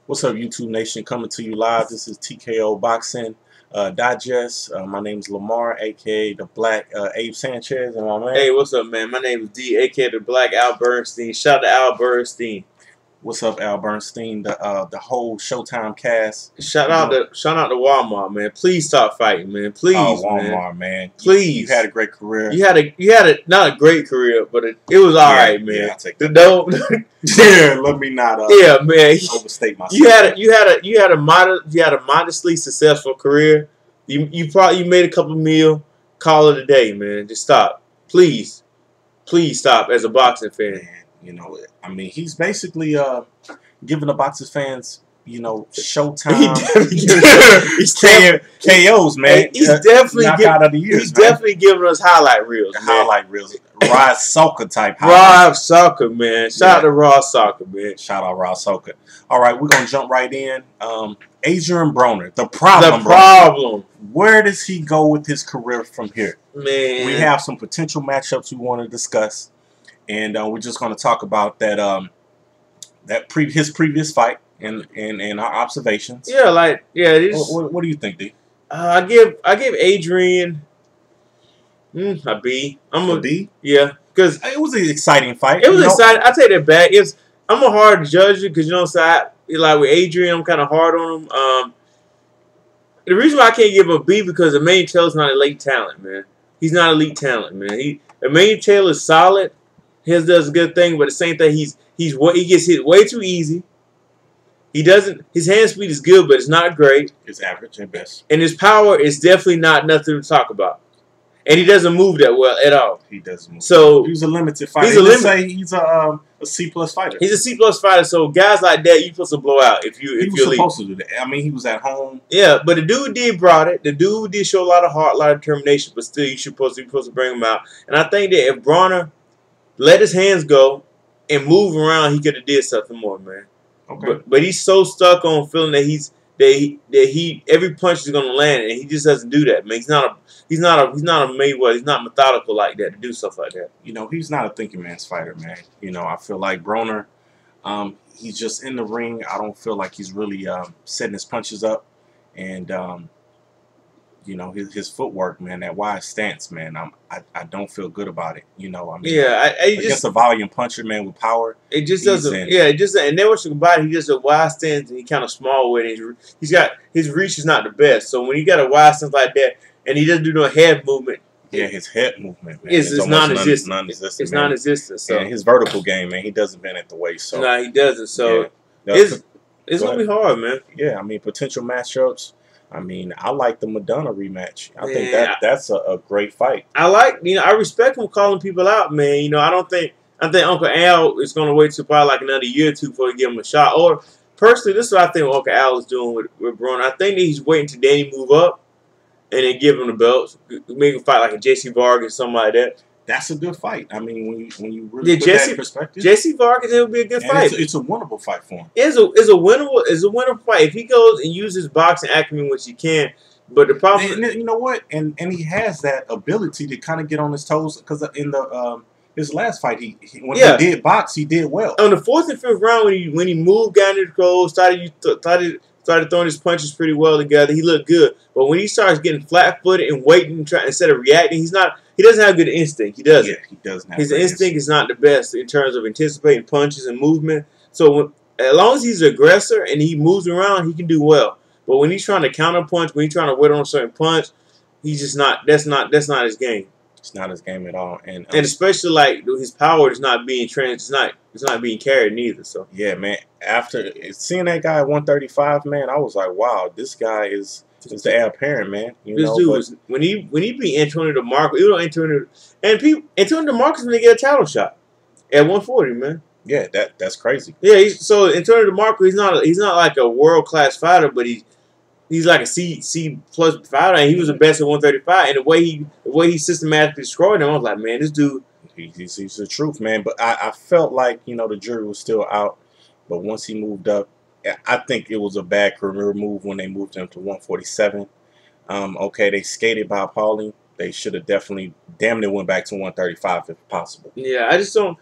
What's up, YouTube Nation? Coming to you live. This is TKO Boxing Digest. My name is Lamar, aka the Black Abe Sanchez, and my man. Hey, what's up, man? My name is D, aka the Black Al Bernstein. Shout out to Al Bernstein. What's up, Al Bernstein? The whole Showtime cast. Shout out to Walmart, man. Please stop fighting, man. Please, Walmart, man. Please. You had a great career. You had a not a great career, but it was all right, man. Yeah, I'll take that. Don't yeah, let me not yeah, man. overstate myself. You had a modestly successful career. You made a couple mil. Call it a day, man. Just stop, please stop. As a boxing fan, Man, you know, I mean, he's basically giving the boxing fans, you know, Showtime. He's KOs, man. He's definitely out of the years, he's definitely giving us highlight reels. Highlight reels. Raw Soccer type. Raw Soccer, man. Shout out to Raw Soccer, man. Shout out Raw Soccer. All right, we're gonna jump right in. Adrien Broner, the problem. Where does he go with his career from here? Man, we have some potential matchups we want to discuss, and we're just gonna talk about that. His previous fight and our observations. Yeah, What do you think, D? I give Adrien a B. I'm a B. Yeah, because it was an exciting fight. It was exciting. I take that back. I'm a hard judge because like with Adrien, I'm kind of hard on him. The reason why I can't give him a B because Adrien Taylor's not elite talent, man. He's not elite talent, man. Adrien Taylor is solid. His does a good thing, but the same thing, he gets hit way too easy. His hand speed is good, but it's not great. It's average at best. And his power is definitely not nothing to talk about. And he doesn't move that well at all. He doesn't move. So he's a limited fighter. He's a C+ fighter. He's a C+ fighter. So guys like that, you're supposed to blow out if you're supposed to do that. I mean, he was at home. Yeah, but the dude did brought it. The dude did show a lot of heart, a lot of determination. But still, you're supposed to bring him out. And I think that if Broner let his hands go and move around, he could have did something more, man. Okay. But he's so stuck on feeling that every punch is gonna land, and he just doesn't do that, man. He's not a Mayweather. He's not methodical like that to do stuff like that. You know, he's not a thinking man's fighter, man. You know, I feel like Broner, he's just in the ring. I don't feel like he's really setting his punches up, and you know, his footwork, man, that wide stance, man. I don't feel good about it. You know, I mean, yeah, against a volume puncher, man, with power, it just doesn't. Yeah, it just and then what's about it, he just a wide stance and he kind of small with it. He's got his reach is not the best. So when you got a wide stance like that and he doesn't do no head movement, yeah, his head movement, man, it's non-existent. It's non-existent. So and his vertical game, man, he doesn't bend at the waist. So no, he doesn't. So yeah. it's gonna be hard, man. Yeah, I mean, potential matchups. I mean, I like the Madonna rematch. I think that's a great fight. I respect him calling people out, man. You know, I think Uncle Al is going to wait till probably like another year or two before he give him a shot. Or, personally, this is what I think Uncle Al is doing with Broner. I think that he's waiting till Danny move up and then give him the belts. Make him fight like a J.C. Vargas or something like that. That's a good fight. I mean, when you really put that in perspective, J.C. Vargas, it would be a good fight. It's a winnable fight for him. It's a winnable fight if he goes and uses boxing acumen, which he can. But the problem, you know what, and he has that ability to kind of get on his toes because in the his last fight, when he did box, he did well. On the 4th and 5th round, when he moved, got into the clothes, started throwing his punches pretty well together, he looked good. But when he starts getting flat-footed and waiting, instead of reacting, he doesn't have good instinct. He doesn't. Yeah, he doesn't have his instinct is not the best in terms of anticipating punches and movement. So as long as he's an aggressor and he moves around, he can do well. But when he's trying to counterpunch, when he's trying to wait on a certain punch, he's just not. That's not his game. It's not his game at all, and especially like his power is not being it's not being carried neither. So yeah, man. After seeing that guy at 135, man, I was like, wow, this guy is the heir apparent, man. This dude is, when he beat Antonio DeMarco, you know Antonio DeMarco's gonna get a title shot at 140, man. Yeah, that's crazy. Yeah, so Antonio DeMarco, he's not like a world-class fighter, but he's like a C+ fighter, and he was the best at 135. And the way he systematically destroyed him, I was like, man, this dude, he's the truth, man. But I felt like, you know, the jury was still out. But once he moved up, I think it was a bad career move when they moved him to 147. Okay, they skated by Paulie. They should have definitely damn near went back to 135 if possible. Yeah, I just don't.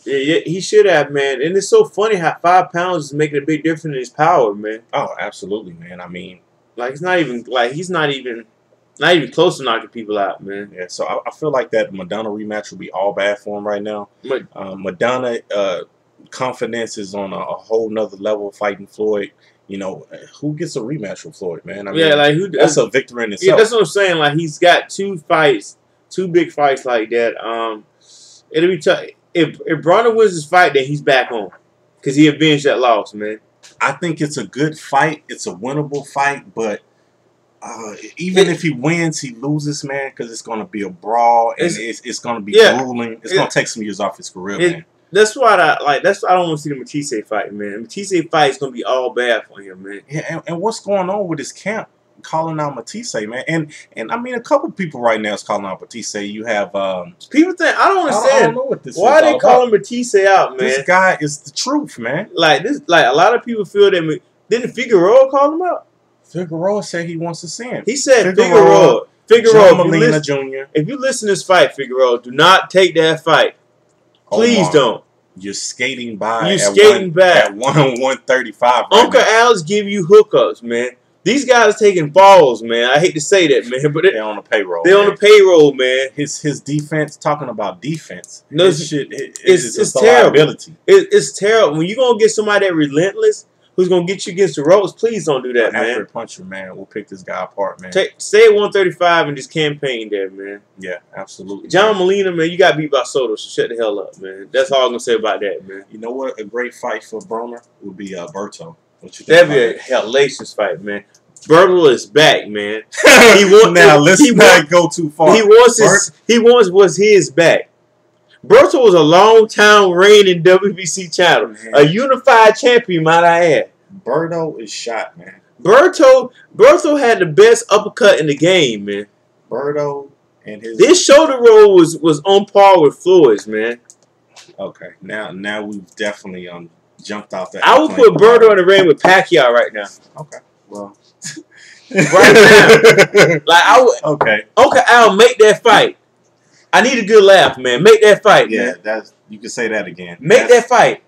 Yeah, he should have, man. And it's so funny how 5 pounds is making a big difference in his power, man. Oh, absolutely, man. I mean, like he's not even close to knocking people out, man. Yeah, so I feel like that Madonna rematch will be all bad for him right now. But Madonna confidence is on a whole nother level fighting Floyd. You know, who gets a rematch with Floyd, man? I mean, yeah, like who? That's a victory in itself. Yeah, that's what I'm saying. Like he's got 2 fights, 2 big fights like that. It'll be tough. If Broner wins his fight, then he's back home because he avenged that loss, man. I think it's a good fight. It's a winnable fight, but even if he wins, he loses, man, because it's going to be a brawl and it's going to be grueling. It's going to take some years off his career, man. That's why I don't want to see the Matisse fight, man. Matisse fight is going to be all bad for him, man. Yeah, and what's going on with his camp? Calling out Matisse, man, and I mean a couple people right now is calling out Matisse. You have people think I don't understand. I don't know what this why is they calling Matisse out, man. This guy is the truth, man. Like a lot of people feel that. Didn't Figueroa call him out? Figueroa said he wants to see him. He said Figueroa, Molina Jr. If you listen to this fight, Figueroa, do not take that fight. Please don't. You're skating by. At 135. Uncle Al's give you hookups, man. These guys taking falls, man. I hate to say that, man, but they're on the payroll. They're on the payroll, man. His defense. Talking about defense. No, it's terrible. It's terrible. When you gonna get somebody that relentless, who's gonna get you against the ropes, please don't do that, man. Accurate puncher, man. We'll pick this guy apart, man. Stay at 135 and just campaign there, man. Yeah, absolutely. John Molina, man, you got beat by Soto, so shut the hell up, man. That's all I'm gonna say about that, man. You know what? A great fight for Broner would be Berto. That'd be a hellacious fight, man. Berto is back, man. Let's not go too far. He wants his back. Berto was a long-time reigning WBC champion, a unified champion, might I add. Berto is shot, man. Berto had the best uppercut in the game, man. Berto and his shoulder roll was on par with Floyd's, man. Okay, now we've definitely jumped off that. I would put Berto in the ring with Pacquiao right now. Okay, well, right now, like I would. Okay, Al, make that fight. I need a good laugh, man. Make that fight. Yeah, man. You can say that again. Make that fight.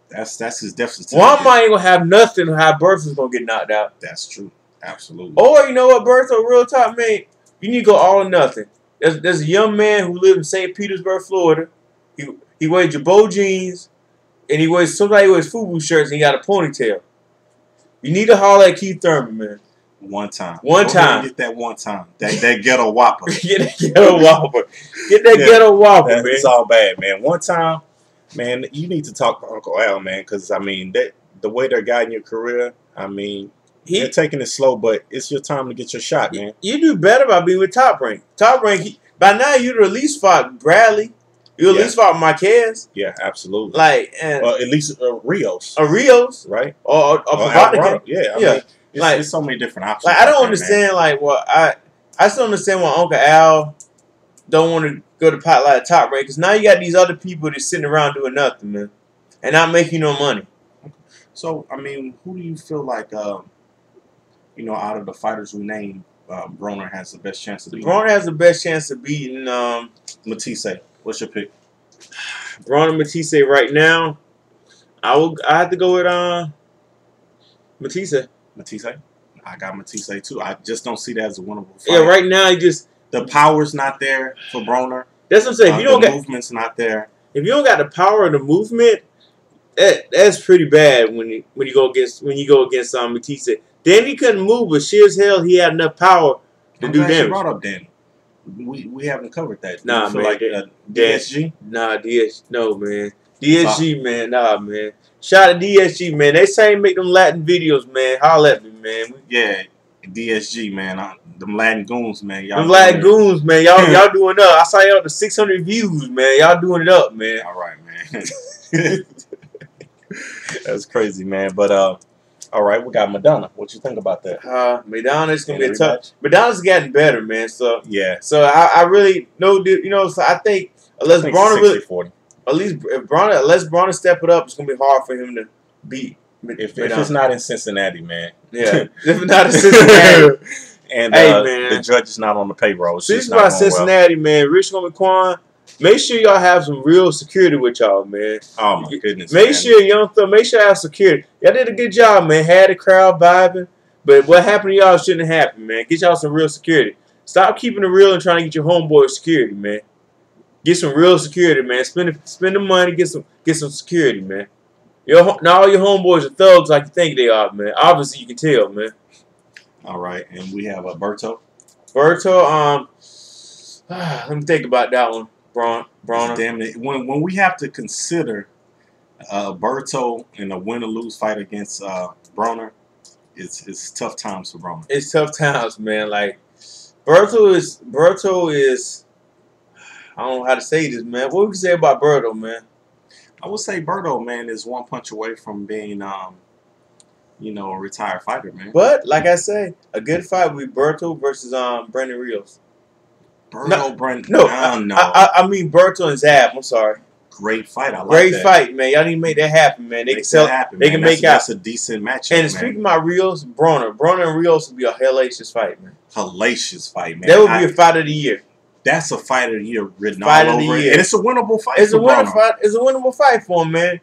That's his deficit. One ain't gonna have nothing. How Berto's gonna get knocked out. That's true. Absolutely. Or you know what, Berto, real talk, man. You need to go all or nothing. There's a young man who lives in St. Petersburg, Florida. He wears Jabot jeans, and somebody wears FUBU shirts, and he got a ponytail. You need to holler at Keith Thurman, man. One time. Get that one time. That ghetto whopper. Get that ghetto whopper. Get that ghetto whopper, man. It's all bad, man. One time, man, you need to talk to Uncle Al, man, because, I mean, the way they're guiding your career, I mean, they're taking it slow, but it's your time to get your shot, man. You do better by being with Top Rank. Top Rank, by now you'd at least fought Bradley. You at least fought Marquez. Yeah, absolutely. Like, at least Rios. Rios. Right? Or Provodnik. Yeah, I mean, there's so many different options. Like, I don't understand, man. I still understand why Uncle Al don't want to go to pot like Top Rank, because now you got these other people that's sitting around doing nothing, man, and not making no money. So, I mean, who do you feel like, out of the fighters we named, Broner has the best chance of beating? Broner has the best chance of beating Matisse. What's your pick? Broner Matisse right now. I have to go with Matisse. Matisse? I got Matisse too. I just don't see that as a winnable fight. Yeah, right now the power's not there for Broner. That's what I'm saying. If you don't the movement's not there. If you don't got the power of the movement, that's pretty bad when you go against Matisse. Danny couldn't move, but sheer as hell he had enough power to do damage. You brought up Danny. We haven't covered that. Nah, man. Like DSG? Nah, no, man. DSG, man. Nah, man. Shout out to DSG, man. They say make them Latin videos, man. Holla at me, man. Yeah, DSG, man. Them Latin goons, man. Them Latin goons, man. Y'all doing up. I saw y'all up to 600 views, man. Y'all doing it up, man. All right, man. That's crazy, man. But all right, we got Madonna. What you think about that? Madonna's gonna be a tough. Madonna's getting better, man. So yeah. So I really know, So I think unless Broner really, 40. unless Broner step it up, it's gonna be hard for him to beat. If it's not in Cincinnati, man. Yeah. If it's not in Cincinnati, and hey, man, the judge is not on the payroll. This is about Cincinnati, man. Rich gonna be Quan. make sure y'all have some real security with y'all, man. Oh my goodness, Make man. sure Young Thug, make sure y'all have security. Y'all did a good job, man. Had the crowd vibing, but what happened to y'all shouldn't happen, man. Get y'all some real security. Stop keeping it real and trying to get your homeboy security, man. Get some real security, man. Spend the money, get some security, man. Not all your homeboys are thugs like you think they are, man. Obviously, you can tell, man. All right, and we have Berto. Berto, let me think about that one. Broner. Damn it. When we have to consider Berto in a win or lose fight against Broner, it's tough times for Broner. It's tough times, man. Like Berto is. I don't know how to say this, man. What would you say about Berto, man? I would say Berto, man, is one punch away from being, you know, a retired fighter, man. But like I say, a good fight would be Berto versus Brandon Rios. Brandon. No, No. I mean Berto and Zab. I'm sorry. Great fight. I like Great that. fight, man. Y'all need to make that happen, man. They can sell. Happen, they man. can make out. That's a decent matchup. And speaking about Rios, Broner and Rios would be a hellacious fight, man. Hellacious fight, man. That would be a fight of the year. That's a fight of the year written Fight all of the over it. year. And it's a winnable fight. It's a winnable fight for him, man.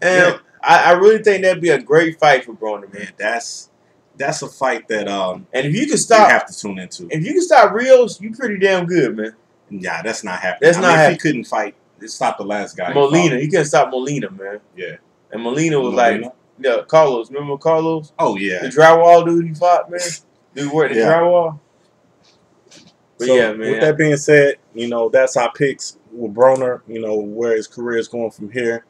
And I really think that'd be a great fight for Broner, man. That's a fight that and if you can stop, you have to tune into. If you can stop Rios, you pretty damn good, man. Yeah, that's not happening. That's not happening. If he couldn't fight, stop the last guy. Molina, he couldn't stop Molina, man. Yeah. And Molina was like, yeah, Carlos. Remember Carlos? Oh yeah. The drywall dude he fought, man. Dude worked the drywall. But so, yeah, man. With that being said, you know, that's our picks with Broner, you know, where his career is going from here.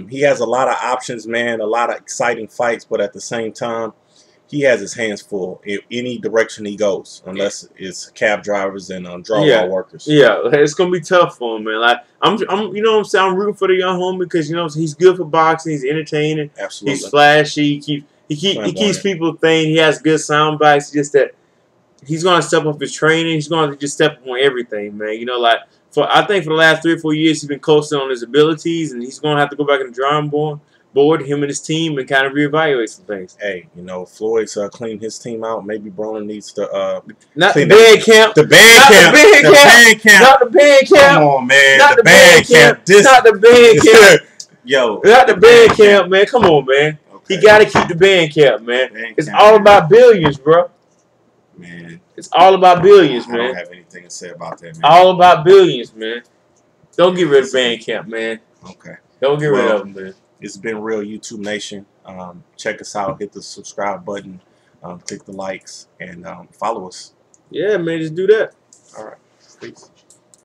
He has a lot of options, man, a lot of exciting fights, but at the same time, he has his hands full in any direction he goes, unless it's cab drivers and drywall workers. Yeah, it's gonna be tough for him, man. Like I'm, you know what I'm saying? I'm rooting for the young homie because you know he's good for boxing, he's entertaining, absolutely, he's flashy, he keeps people thinking he has good sound bites. Just that he's gonna step up his training, he's gonna just step up on everything, man. You know, like I think for the last 3 or 4 years he's been coasting on his abilities, and he's gonna have to go back in the drawing board, him and his team, and kind of reevaluate some things. Hey, you know, Floyd's cleaned his team out. Maybe Broner needs to not the band camp. The band camp. The band camp. Not the band camp. Come on, man. Not the band camp. Not the band camp. Yo. Not the band camp, man. Come on, man. Okay. He got to keep the band camp, man. It's all about billions, bro. Man. It's all about billions, man. I don't have anything to say about that, man. All about billions, man. Don't get rid of band camp, man. Okay. Don't get rid of them, man. It's been real, YouTube Nation. Check us out. Hit the subscribe button. Click the likes and follow us. Yeah, man. Just do that. All right. Peace.